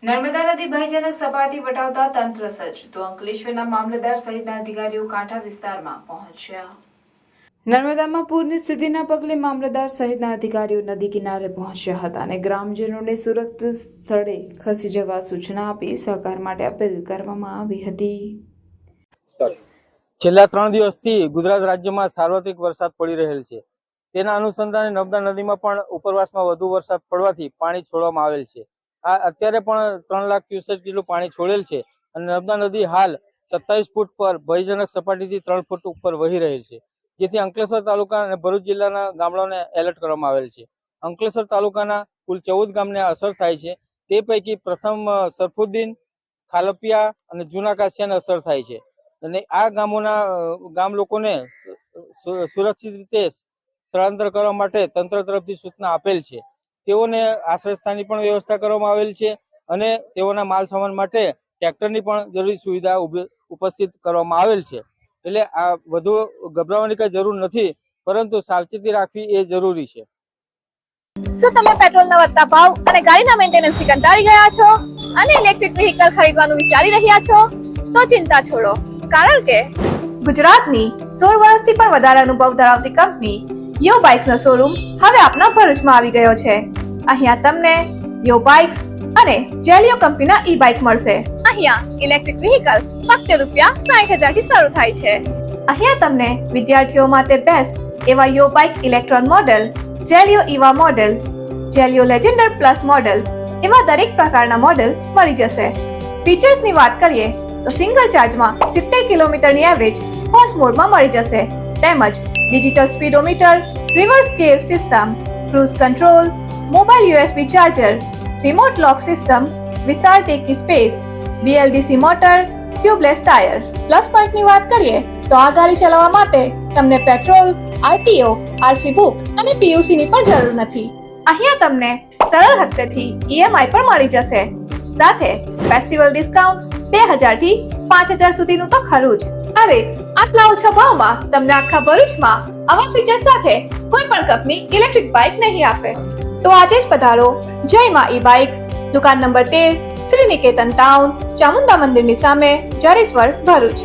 નર્મદા નદી ભયજનક સપાટી વટાવતા તંત્ર સજ્જ, તો અંકલેશ્વરના મામલતદાર સહિતના અધિકારીઓ કાંઠા વિસ્તારમાં પહોંચ્યા। નર્મદામાં પૂરની સ્થિતિના પગલે મામલતદાર સહિતના અધિકારીઓ નદી કિનારે પહોંચ્યા હતા અને ગ્રામજનોને સુરક્ષિત સ્થળે ખસી જવા સૂચના આપી સહકાર માટે અપીલ કરવામાં આવી હતી। છેલ્લા 3 દિવસથી ગુજરાત રાજ્યમાં સાર્વત્રિક વરસાદ પડી રહેલ છે। તેના અનુસંધાને નર્મદા નદીમાં પણ ઉપરવાસમાં વધુ વરસાદ પડવાથી પાણી છોડવામાં આવેલ છે। આ અત્યારે પણ 3 લાખ ક્યુસેક જેટલું પાણી છોડેલ છે અને નર્મદા નદી હાલ 27 ફૂટ પર ભયજનક સપાટીથી 3 ફૂટ ઉપર વહી રહેલ છે, જેથી અંકલેશ્વર તાલુકા અને ભરૂચ જિલ્લાના ગામડાઓને એલર્ટ કરવામાં આવેલ છે। અંકલેશ્વર તાલુકાના કુલ 14 ગામને અસર થાય છે, તે પૈકી પ્રથમ સરફુદ્દીન, ખાલપિયા અને જૂના કાસિયાને અસર થાય છે અને આ ગામ લોકોને સુરક્ષિત રીતે સ્થળાંતર કરવા માટે તંત્ર તરફથી સૂચના આપેલ છે। તેઓને આશ્રયસ્થાનની પણ વ્યવસ્થા કરવામાં આવેલ છે અને તેઓના માલ સામાન માટે ટ્રેક્ટરની પણ જરૂરી સુવિધા ઉપસ્થિત કરવામાં આવેલ છે। એટલે આ વધુ ગભરાવાની કઈ જરૂર નથી, પરંતુ સાવચેતી રાખવી એ જરૂરી છે। શું તમે પેટ્રોલના વધતા ભાવ અને ગાડીના મેન્ટેનન્સથી કંટાળી ગયા છો અને ઇલેક્ટ્રિક વ્હીકલ ખરીદવાનું વિચારી રહ્યા છો? તો ચિંતા છોડો, કારણ કે ગુજરાતની 16 વર્ષથી પણ વધારે અનુભવ ધરાવતી કંપની યો બાઇક્સનો શોરૂમ હવે આપના ભરૂચમાં આવી ગયો છે। અહીંયા તમને યો બાઇક્સ અને જેલિયો કંપનીના ઈ બાઇક મળશે। અહીંયા ઇલેક્ટ્રિક વ્હીકલ ફક્ત ₹60,000 થી શરૂ થાય છે। અહીંયા તમને વિદ્યાર્થીઓ માટે બેસ્ટ એવા Yo bike Electron model, Zelio Eeva model, Zelio Legender plus model એવા દરેક પ્રકારના મોડેલ મળી જશે। ફીચર્સની વાત કરીએ તો સિંગલ ચાર્જમાં 70 કિલોમીટરની એવરેજ ફર્સ્ટ મોડમાં મળી જશે, તેમજ digital speedometer, reverse gear system, cruise control, mobile USB charger, remote lock system, વિશાળ ટેકી space, BLDC motor, tubeless tyre. Plus પોઈન્ટની વાત કરીએ તો આ ગાડી ચલાવવા માટે તમને પેટ્રોલ, RTO, RC બુક અને PUC ની પણ જરૂર નથી। અહીંયા તમને સરળ હપ્તેથી EMI પણ મળી જશે, સાથે ફેસ્ટિવલ ડિસ્કાઉન્ટ 2000 થી 5000 સુધીનું તો ખરું જ। અરે આટલા ઓછા ભાવમાં તમને આખા ભરૂચમાં આવા ફીચર સાથે કોઈ પણ કંપની ઇલેક્ટ્રિક બાઇક નહીં આપે। તો આજે જ પધારો જય માં ઈ બાઇક, દુકાન નંબર 13, શ્રી નિકેતન ટાઉન, ચામુંડા મંદિરની સામે, જરેશ્વર, ભરૂચ।